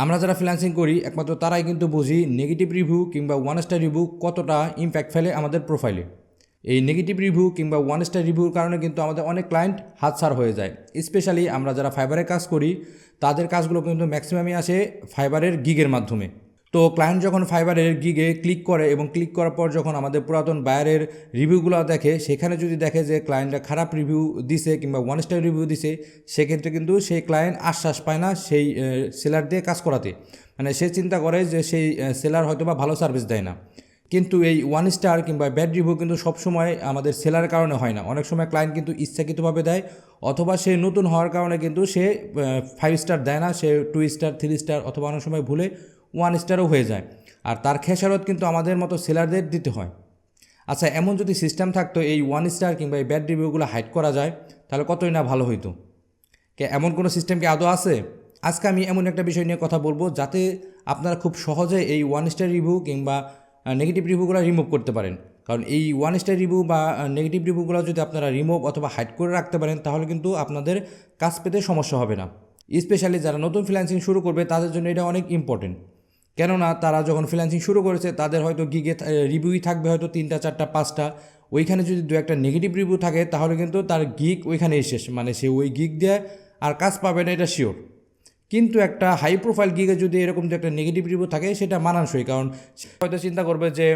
আমরা যারা ফ্রিল্যান্সিং করি একমাত্র তারাই কিন্তু বুঝি নেগেটিভ রিভিউ কিংবা ওয়ান স্টার রিভিউ কতটা ইম্প্যাক্ট ফেলে আমাদের প্রোফাইলে। এই নেগেটিভ রিভিউ কিংবা ওয়ান স্টার রিভিউর কারণে কিন্তু আমাদের অনেক ক্লায়েন্ট হাতছাড়া হয়ে যায়। স্পেশালি আমরা যারা ফাইবারে কাজ করি তাদের কাজগুলো কিন্তু ম্যাক্সিমামই আসে ফাইবারের গিগের মাধ্যমে। তো ক্লায়েন্ট যখন ফাইবারের গিগে ক্লিক করে এবং ক্লিক করার পর যখন আমাদের পুরাতন বায়ারের রিভিউগুলো দেখে, সেখানে যদি দেখে যে ক্লায়েন্টরা খারাপ রিভিউ দিছে কিংবা ওয়ান স্টার রিভিউ দিছে, সেক্ষেত্রে কিন্তু সেই ক্লায়েন্ট আশ্বাস পায় না সেই সেলার দিয়ে কাজ করাতে। মানে সে চিন্তা করে যে সেই সেলার হয়তো বা ভালো সার্ভিস দেয় না। কিন্তু এই ওয়ান স্টার কিংবা ব্যাড রিভিউ কিন্তু সবসময় আমাদের সেলারের কারণে হয় না। অনেক সময় ক্লায়েন্ট কিন্তু ইচ্ছাকৃতভাবে দেয়, অথবা সে নতুন হওয়ার কারণে কিন্তু সে 5 স্টার দেয় না, সে 2 স্টার 3 স্টার অথবা অনেক সময় ভুলে 1 স্টারও হয়ে যায়। আর তার খেসারত কিন্তু আমাদের মতো সেলারদের দিতে হয়। আচ্ছা, এমন যদি সিস্টেম থাকতো এই 1 স্টার কিংবা এই ব্যাড রিভিউগুলো হাইড করা যায়, তাহলে কতই না ভালো হইতো। এমন কোনো সিস্টেম কি আদৌ আছে? আজকে আমি এমন একটা বিষয় নিয়ে কথা বলবো যাতে আপনারা খুব সহজে এই 1 স্টার রিভিউ কিংবা নেগেটিভ রিভিউগুলো রিমুভ করতে পারেন। কারণ এই 1 স্টার রিভিউ বা নেগেটিভ রিভিউগুলো যদি আপনারা রিমুভ অথবা হাইড করে রাখতে পারেন, তাহলে কিন্তু আপনাদের কাজ পেতে সমস্যা হবে না। স্পেশালি যারা নতুন ফ্রিল্যান্সিং শুরু করবে তাদের জন্য এটা অনেক ইম্পর্টেন্ট। কেননা তারা যখন ফ্রিল্যান্সিং শুরু করেছে তাদের হয়তো গিগে রিভিউই থাকবে হয়তো 3টা 4টা 5টা। ওইখানে যদি 2-একটা নেগেটিভ রিভিউ থাকে তাহলে কিন্তু তার গিগ ওইখানেই শেষ, মানে সে ওই গিগ দিয়ে আর কাজ পাবে না, এটা শিওর। কিন্তু একটা হাই প্রোফাইল গিগে যদি এরকম যে একটা নেগেটিভ রিভিউ থাকে সেটা মানানসই, কারণ সে হয়তো চিন্তা করবে যে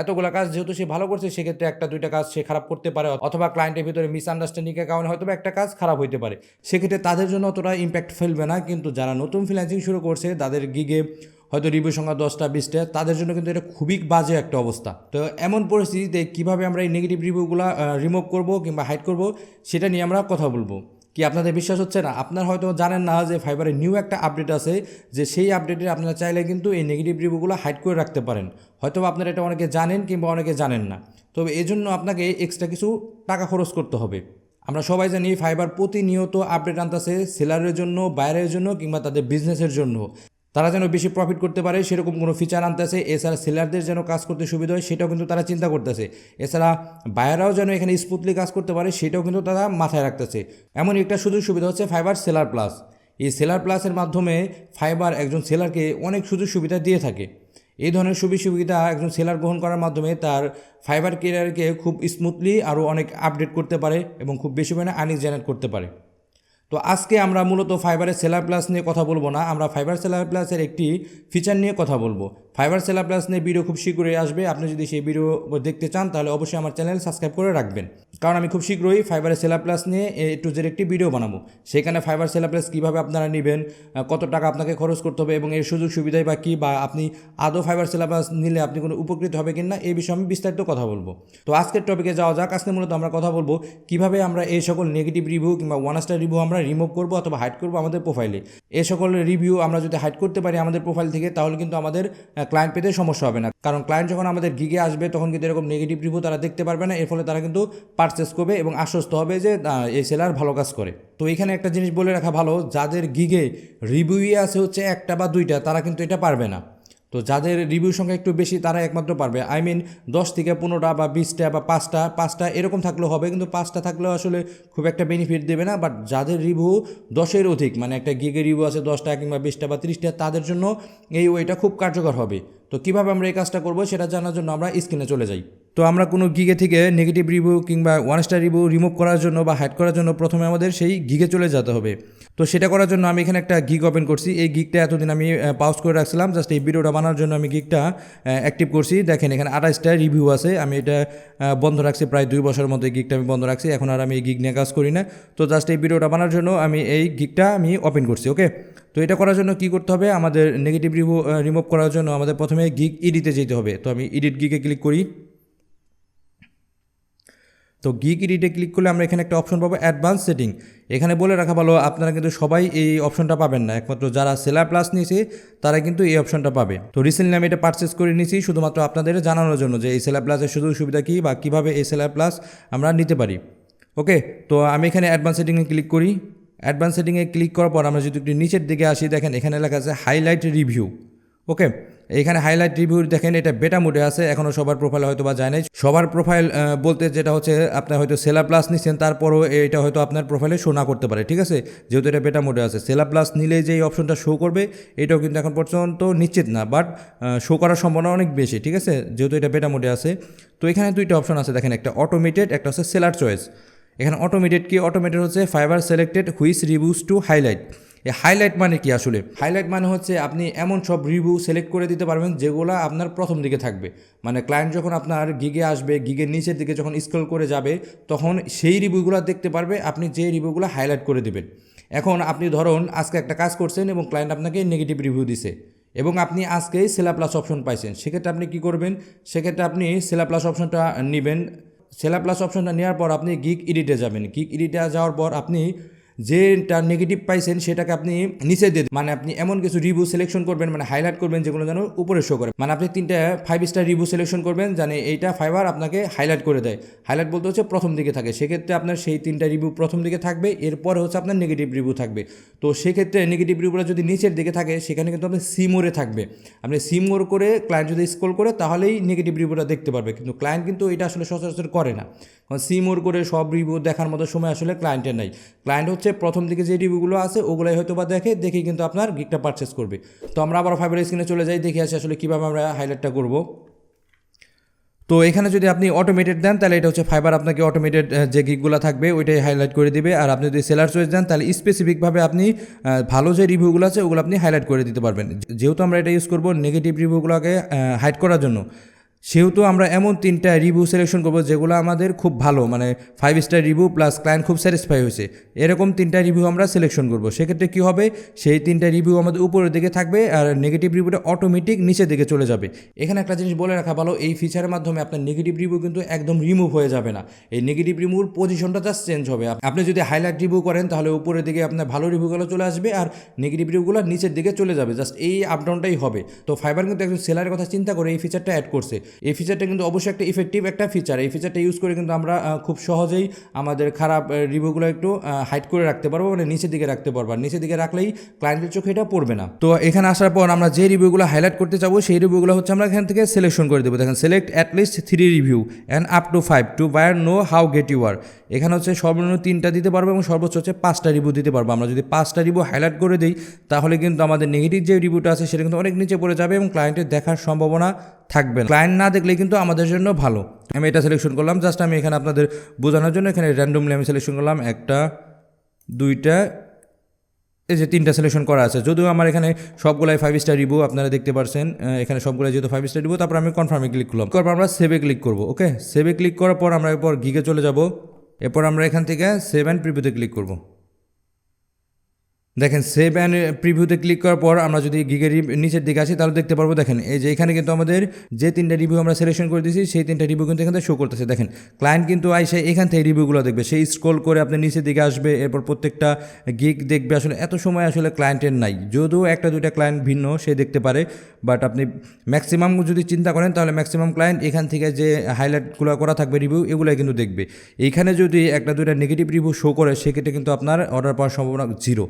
এতগুলো কাজ যেহেতু সে ভালো করছে, সেক্ষেত্রে 1-2টা কাজ সে খারাপ করতে পারে, অথবা ক্লায়েন্টের ভিতরে মিসআন্ডারস্ট্যান্ডিংয়ের কারণে হয়তো একটা কাজ খারাপ হইতে পারে। সেক্ষেত্রে তাদের জন্য অতটা ইম্প্যাক্ট ফেলবে না। কিন্তু যারা নতুন ফ্রিল্যান্সিং শুরু করছে তাদের গিগে হয়তো রিভিউ সংখ্যা 10টা 20টা, তাদের জন্য কিন্তু এটা খুবই বাজে একটা অবস্থা। তো এমন পরিস্থিতিতে কীভাবে আমরা এই নেগেটিভ রিভিউগুলো রিমুভ করবো কিংবা হাইড করবো, সেটা নিয়ে আমরা কথা বলবো। কি আপনাদের বিশ্বাস হচ্ছে না? আপনারা হয়তো জানেন না যে ফাইবারে নিউ একটা আপডেট আছে, যে সেই আপডেটে আপনারা চাইলে কিন্তু এই নেগেটিভ রিভিউগুলো হাইড করে রাখতে পারেন। হয়তো আপনারা এটা অনেকে জানেন কিংবা অনেকে জানেন না। তবে এই জন্য আপনাকে এক্সট্রা কিছু টাকা খরচ করতে হবে। আমরা সবাই জানি ফাইবার প্রতিনিয়ত আপডেট আনতেছে সেলারের জন্য, বায়ারের জন্য কিংবা তাদের বিজনেসের জন্য। তারা যেন বেশি প্রফিট করতে পারে সেরকম কোনো ফিচার আনতেছে। এছাড়া সেলারদের যেন কাজ করতে সুবিধা হয় সেটাও কিন্তু তারা চিন্তা করতেছে। এছাড়া বায়াররাও যেন এখানে স্মুথলি কাজ করতে পারে সেটাও কিন্তু তারা মাথায় রাখতেছে। এমনই একটা সুযোগ সুবিধা হচ্ছে ফাইবার সেলার প্লাস। এই সেলার প্লাসের মাধ্যমে ফাইবার একজন সেলারকে অনেক সুযোগ সুবিধা দিয়ে থাকে। এই ধরনের সুবিধা একজন সেলার গ্রহণ করার মাধ্যমে তার ফাইবার কেরিয়ারকে খুব স্মুথলি আরও অনেক আপডেট করতে পারে এবং খুব বেশি পরিমাণে আর্নিং জেনারেট করতে পারে। তো আজকে আমরা মূলত ফাইবারের সেলার প্লাস নিয়ে কথা বলবো না, আমরা ফাইবার সেলার প্লাসের একটি ফিচার নিয়ে কথা বলবো। ফাইবার সেলার প্লাস নিয়ে ভিডিও খুব শীঘ্রই আসবে। আপনি যদি সেই ভিডিও দেখতে চান তাহলে অবশ্যই আমার চ্যানেল সাবস্ক্রাইব করে রাখবেন, কারণ আমি খুব শীঘ্রই ফাইবারের সেলার প্লাস নিয়ে A to Z একটি ভিডিও বানাবো। সেখানে ফাইবার সেলার প্লাস কীভাবে আপনারা নেবেন, কত টাকা আপনাকে খরচ করতে হবে এবং এর সুযোগ সুবিধাই বা কী, বা আপনি আদৌ ফাইবার সেলার প্লাস নিলে আপনি কোনো উপকৃত হবে কিনা, এই বিষয়ে আমি বিস্তারিত কথা বলবো। তো আজকের টপিকে যাওয়া যাক। আজকে মূলত আমরা কথা বলবো কীভাবে আমরা এই সকল নেগেটিভ রিভিউ কিংবা ওয়ান স্টার রিভিউ আমরা রিমুভ করবো অথবা হাইড করবো আমাদের প্রোফাইলে। এই সকল রিভিউ আমরা যদি হাইড করতে পারি আমাদের প্রোফাইল থেকে, তাহলে কিন্তু আমাদের ক্লায়েন্ট পেতে সমস্যা হবে না। কারণ ক্লায়েন্ট যখন আমাদের গিগে আসবে তখন কিন্তু এরকম নেগেটিভ রিভিউ তারা দেখতে পারবে না। এর ফলে তারা কিন্তু পারচেস করবে এবং আশ্বস্ত হবে যে এই সেলার ভালো কাজ করে। তো এখানে একটা জিনিস বলে রাখা ভালো, যাদের গিগে রিভিউই আছে হচ্ছে 1টা বা 2টা, তারা কিন্তু এটা পারবে না। তো যাদের রিভিউ সংখ্যা একটু বেশি তারা একমাত্র পারবে। 10 থেকে 15টা বা 20টা বা 5টা এরকম থাকলেও হবে, কিন্তু 5টা থাকলেও আসলে খুব একটা বেনিফিট দেবে না। বাট যাদের রিভিউ 10-এর অধিক, মানে একটা গিগে রিভিউ আছে 10টা কিংবা 20টা বা 30টা, তাদের জন্য এই ওয়েটা খুব কার্যকর হবে। তো কীভাবে আমরা এই কাজটা করবো সেটা জানার জন্য আমরা স্ক্রিনে চলে যাই। তো আমরা কোনো গিগে থেকে নেগেটিভ রিভিউ কিংবা ওয়ান স্টার রিভিউ রিমুভ করার জন্য বা হাইড করার জন্য প্রথমে আমাদের সেই গিগে চলে যেতে হবে। তো সেটা করার জন্য আমি এখানে একটা গিগ ওপেন করছি। এই গিগটা এতদিন আমি পাউজ করে রাখছিলাম, জাস্ট এই ভিডিওটা বানানোর জন্য আমি গিগটা অ্যাক্টিভ করছি। দেখেন এখানে 28টা রিভিউ আছে। আমি এটা বন্ধ রাখছি প্রায় 2 বছরের মতো, এই গিগটা আমি বন্ধ রাখছি। এখন আর আমি এই গিগ নিয়ে কাজ করি না। তো জাস্ট এই ভিডিওটা বানানোর জন্য আমি এই গিগটা আমি ওপেন করছি। ওকে, তো এটা করার জন্য কী করতে হবে, আমাদের নেগেটিভ রিভিউ রিমুভ করার জন্য আমাদের প্রথমে গিগ এডিটে যেতে হবে। তো আমি এডিট গিগে ক্লিক করি। তো গিগ এডিটে ক্লিক করলে আমরা এখানে একটা অপশন পাবো, অ্যাডভান্স সেটিং। এখানে বলে রাখা ভালো, আপনারা কিন্তু সবাই এই অপশনটা পাবেন না, একমাত্র যারা সেলার প্লাস নিয়েছে তারা কিন্তু এই অপশনটা পাবে। তো রিসেন্টলি আমি এটা পারচেস করে নিয়েছি শুধুমাত্র আপনাদের জানানোর জন্য যে এই সেলার প্লাসের সুযোগ সুবিধা কী বা কীভাবে এই সেলার প্লাস আমরা নিতে পারি। ওকে, তো আমি এখানে অ্যাডভান্স সেটিংয়ে ক্লিক করি। অ্যাডভান্স সেটিংয়ে ক্লিক করার পর আমরা যদি একটু নিচের দিকে আসি, দেখেন এখানে লেখা আছে হাইলাইট রিভিউ। ওকে, এখানে হাইলাইট রিভিউ দেখেন এটা বেটা মোডে আছে, এখনও সবার প্রোফাইল হয়তো বা যায় নাই। সবার প্রোফাইল বলতে যেটা হচ্ছে আপনার হয়তো সেলার প্লাস নিচ্ছেন, তারপরও এটা হয়তো আপনার প্রোফাইলে শো না করতে পারে, ঠিক আছে, যেহেতু এটা বেটা মোডে আছে। সেলার প্লাস নিলে যে এই অপশনটা শো করবে এটাও কিন্তু এখন পর্যন্ত নিশ্চিত না, বাট শো করার সম্ভাবনা অনেক বেশি, ঠিক আছে, যেহেতু এটা বেটা মোডে আছে। তো এখানে দুইটা অপশন আছে দেখেন, একটা অটোমেটেড, একটা হচ্ছে সেলার চয়েস। এখানে অটোমেটেড কি? অটোমেটেড হচ্ছে fibre selected which reviews to highlight. এই হাইলাইট মানে কি আসলে? হাইলাইট মানে হচ্ছে আপনি এমন সব রিভিউ সিলেক্ট করে দিতে পারবেন যেগুলো আপনার প্রথম দিকে থাকবে, মানে ক্লায়েন্ট যখন আপনার গিগে আসবে, গিগের নিচের দিকে যখন স্ক্রল করে যাবে তখন সেই রিভিউগুলো দেখতে পারবে আপনি যে রিভিউগুলো হাইলাইট করে দেবেন। এখন আপনি ধরুন আজকে একটা কাজ করছেন এবং ক্লায়েন্ট আপনাকে নেগেটিভ রিভিউ দিছে এবং আপনি আজকেই সেলা প্লাস অপশন পাইছেন, সেক্ষেত্রে আপনি কী করবেন? সেক্ষেত্রে আপনি সেলা প্লাস অপশনটা নেবেন। সেলা প্লাস অপশনটা নেওয়ার পর আপনি গিগ এডিটে যাবেন। গিগ এডিটে যাওয়ার পর আপনি যেটা নেগেটিভ পাইছেন সেটাকে আপনি নিচে দিয়ে, মানে আপনি এমন কিছু রিভিউ সিলেকশন করবেন, মানে হাইলাইট করবেন যেগুলো যেন উপরে শো করে, মানে আপনি 3টা 5 স্টার রিভিউ সিলেকশন করবেন জানে এইটা ফাইবার আপনাকে হাইলাইট করে দেয়। হাইলাইট বলতে হচ্ছে প্রথম দিকে থাকে, সেক্ষেত্রে আপনার সেই 3টা রিভিউ প্রথম দিকে থাকবে, এরপরে হচ্ছে আপনার নেগেটিভ রিভিউ থাকবে। তো সেক্ষেত্রে নেগেটিভ রিভিউগুলো যদি নিচের দিকে থাকে সেখানে কিন্তু আপনি সিমোরে থাকবে। আপনি সিমোর করে ক্লায়েন্ট যদি স্ক্রল করে তাহলেই নেগেটিভ রিভিউটা দেখতে পারবে, কিন্তু ক্লায়েন্ট কিন্তু এটা আসলে সচরাচর করে না, কারণ সিমোর করে সব রিভিউ দেখার মতো সময় আসলে ক্লায়েন্টের নাই। ক্লায়েন্ট হচ্ছে প্রথম দিকে যে রিভিউগুলো আছে ওগুলাই হয়তো বা দেখে কিন্তু আপনার গিগটা পারচেস করবে। তো আমরা আবার ফাইবার স্ক্রিনে চলে যাই, দেখে আসি আসলে কীভাবে আমরা হাইলাইটটা করব। তো এখানে যদি আপনি অটোমেটেড দেন তাহলে এটা হচ্ছে ফাইবার আপনাকে অটোমেটেড যে গিগগুলো থাকবে ওইটাই হাইলাইট করে দিবে। আর আপনি যদি সেলার চয়েস দেন তাহলে স্পেসিফিকভাবে আপনি ভালো যে রিভিউগুলো আছে ওগুলো আপনি হাইলাইট করে দিতে পারবেন। যেহেতু আমরা এটা ইউজ করব নেগেটিভ রিভিউগুলোকে হাইড করার জন্য, সেহেতু আমরা এমন 3টা রিভিউ সিলেকশন করবো যেগুলো আমাদের খুব ভালো, মানে 5 স্টার রিভিউ প্লাস ক্লায়েন্ট খুব স্যাটিসফাই হয়েছে, এরকম 3টা রিভিউ আমরা সিলেকশন করবো। সেক্ষেত্রে কী হবে? সেই 3টা রিভিউ আমাদের উপরের দিকে থাকবে আর নেগেটিভ রিভিউটা অটোমেটিক নিচের দিকে চলে যাবে। এখানে একটা জিনিস বলে রাখা ভালো, এই ফিচারের মাধ্যমে আপনার নেগেটিভ রিভিউ কিন্তু একদম রিমুভ হয়ে যাবে না, এই নেগেটিভ রিভিউর পজিশনটা জাস্ট চেঞ্জ হবে। আপনি যদি হাইলাইট রিভিউ করেন তাহলে উপরের দিকে আপনার ভালো রিভিউগুলো চলে আসবে আর নেগেটিভ রিভিউগুলো নিচের দিকে চলে যাবে, জাস্ট এই আপডাউনটাই হবে। তো ফাইবার কিন্তু একজন সেলারের কথা চিন্তা করে এই ফিচারটা অ্যাড করছে। এই ফিচারটা কিন্তু অবশ্যই একটা ইফেক্টিভ একটা ফিচার। এই ফিচারটা ইউজ করে কিন্তু আমরা খুব সহজেই আমাদের খারাপ রিভিউগুলো একটু হাইড করে রাখতে পারবো, মানে নিচের দিকে রাখতে পারবো, আর নিচের দিকে রাখলেই ক্লায়েন্টের চোখে এটা পড়বে না। তো এখানে আসার পর আমরা যে রিভিউগুলো হাইলাইট করতে চাবো সেই রিভিউগুলো হচ্ছে আমরা এখান থেকে সিলেকশন করে দেবো। দেখেন select at least 3 review and up to 5 to buyer know how get you are. এখানে হচ্ছে সর্বনিম্ন 3টা দিতে পারবো এবং সর্বোচ্চ হচ্ছে 5টা রিভিউ দিতে পারবো। আমরা যদি 5টা রিভিউ হাইলাইট করে দিই তাহলে কিন্তু আমাদের নেগেটিভ যে রিভিউটা আছে সেটা কিন্তু অনেক নিচে পড়ে যাবে এবং ক্লায়েন্টের দেখার সম্ভাবনা থাকবে না। ক্লায়েন্ট না দেখলে কিন্তু আমাদের জন্য ভালো। আমি এটা সিলেকশন করলাম, জাস্ট আমি এখানে আপনাদের বোঝানোর জন্য এখানে র্যান্ডমলি আমি সিলেকশন করলাম 1টা 2টা, এই যে 3টা সিলেকশন করা আছে। যদিও আমার এখানে সবগুলাই 5 স্টার রিভিউ আপনারা দেখতে পাচ্ছেন, এখানে সবগুলাই যেহেতু 5 স্টার রিভিউ। তারপর আমি কনফার্মে ক্লিক করলাম, তারপর আমরা সেভে ক্লিক করবো। ওকে, সেভে ক্লিক করার পর আমরা এরপর গিগে চলে যাব। এরপর আমরা এখান থেকে সেভ অ্যান্ড প্রিভিউতে ক্লিক করব। দেখেন সেভ অ্যান্ড প্রিভিউতে ক্লিক করার পর আমরা যদি গিগের নিচের দিকে আসি তাহলে দেখতে পারবো, দেখেন এই যে এখানে কিন্তু আমাদের যে 3টা রিভিউ আমরা সিলেকশন করে দিয়েছি সেই 3টা রিভিউ কিন্তু এখান থেকে শো করতেছে। দেখেন ক্লায়েন্ট কিন্তু আইসে এখান থেকে রিভিউগুলো দেখবে, সেই স্ক্রল করে আপনি নিচের দিকে আসবে, এরপর প্রত্যেকটা গিগ দেখবে। আসলে এত সময় আসলে ক্লায়েন্টের নাই, যদিও 1টা 2টা ক্লায়েন্ট ভিন্ন সে দেখতে পারে, বাট আপনি ম্যাক্সিমাম যদি চিন্তা করেন তাহলে ম্যাক্সিমাম ক্লায়েন্ট এখান থেকে যে হাইলাইটগুলো করা থাকবে রিভিউ এগুলোই কিন্তু দেখবে। এইখানে যদি 1টা 2টা নেগেটিভ রিভিউ শো করে সেক্ষেত্রে কিন্তু আপনার অর্ডার পাওয়ার সম্ভাবনা 0।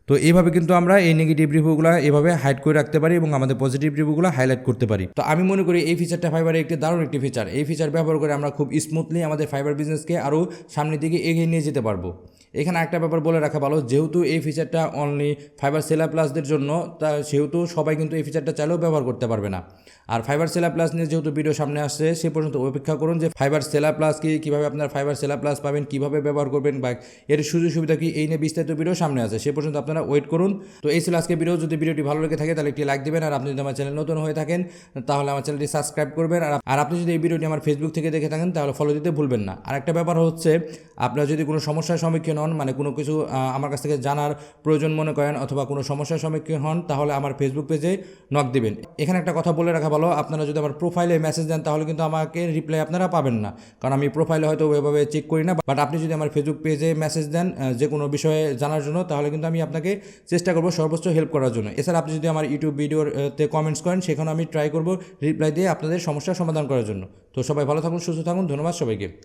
তো এইভাবে কিন্তু আমরা এই নেগেটিভ রিভিউগুলো এভাবে হাইড করে রাখতে পারি এবং আমাদের পজিটিভ রিভিউগুলো হাইলাইট করতে পারি। তো আমি মনে করি এই ফিচারটা ফাইবারের একটি দারুণ একটি ফিচার। এই ফিচার ব্যবহার করে আমরা খুব স্মুথলি আমাদের ফাইবার বিজনেসকে আরও সামনের দিকে এগিয়ে নিয়ে যেতে পারবো। এখানে একটা ব্যাপার বলে রাখা ভালো, যেহেতু এই ফিচারটা অনলি ফাইবার সেলার প্লাসদের জন্য, তা সেহেতু সবাই কিন্তু এই ফিচারটা চাইলেও ব্যবহার করতে পারবে না। আর ফাইবার সেলার প্লাস নিয়ে যেহেতু ভিডিও সামনে আসছে সে পর্যন্ত অপেক্ষা করুন যে ফাইবার সেলার প্লাস কি, কীভাবে আপনার ফাইবার সেলার প্লাস পাবেন, কীভাবে ব্যবহার করবেন বা এর সুযোগ সুবিধা কি, এই নিয়ে বিস্তারিত ভিডিও সামনে আছে, সে পর্যন্ত আপনারা ওয়েট করুন। তো এই ছিল আজকে ভিডিও। যদি ভিডিওটি ভালো লেগে থাকে তাহলে একটি লাইক দেবেন, আর আপনি যদি আমার চ্যানেল নতুন হয়ে থাকেন তাহলে আমার চ্যানেলটি সাবস্ক্রাইব করবেন, আর আপনি যদি এই ভিডিওটি আমার ফেসবুক থেকে দেখে থাকেন তাহলে ফলো দিতে ভুলবেন না। আর একটা ব্যাপার হচ্ছে, আপনারা যদি কোনো সমস্যার সম্মুখীন হন, মানে কোনো কিছু আমার কাছ থেকে জানার প্রয়োজন মনে করেন অথবা কোনো সমস্যার সম্মুখীন হন, তাহলে আমার ফেসবুক পেজে নক দিবেন। এখানে একটা কথা বলে রাখা ভালো, আপনারা যদি আমার প্রোফাইলে মেসেজ দেন তাহলে কিন্তু আমাকে রিপ্লাই আপনারা পাবেন না, কারণ আমি প্রোফাইলে হয়তো ওইভাবে চেক করি না। বাট আপনি যদি আমার ফেসবুক পেজে মেসেজ দেন যে কোনো বিষয়ে জানার জন্য, তাহলে কিন্তু আমি আপনাকে চেষ্টা করবো সর্বোচ্চ হেল্প করার জন্য। এছাড়া আপনি যদি আমার ইউটিউব ভিডিওতে কমেন্টস করেন সেখানে আমি ট্রাই করবো রিপ্লাই দিয়ে আপনাদের সমস্যার সমাধান করার জন্য। তো সবাই ভালো থাকুন, সুস্থ থাকুন, ধন্যবাদ সবাইকে।